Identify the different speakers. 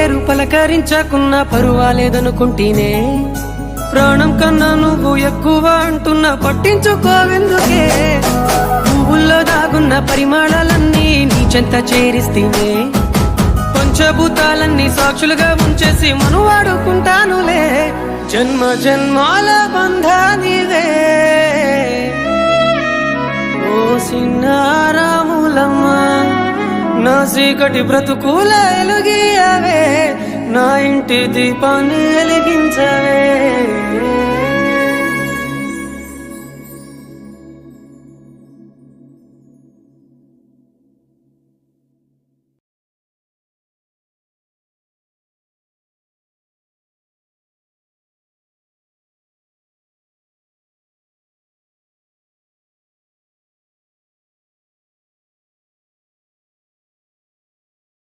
Speaker 1: పేరు పలకరించకున్నా పరువాలేదనుకుంటేనే ప్రాణం కన్నా నువ్వు ఎక్కువ అంటున్నా పట్టించుకోవెందుకే పువ్వుల్లో దాగున్న పరిమాణాలన్నీ నీ చెంత చేరిస్తేనే పంచభూతాలన్నీ సాక్షులుగా ఉంచేసి మనువాడుకుంటానులే జన్మ జన్మాల బంధానివే ఓ సిన్నారాములమ్మ నా చీకటి బ్రతుకుల ఎలుగియవే నా ఇంటి దీపాన్ని వెలిగించవే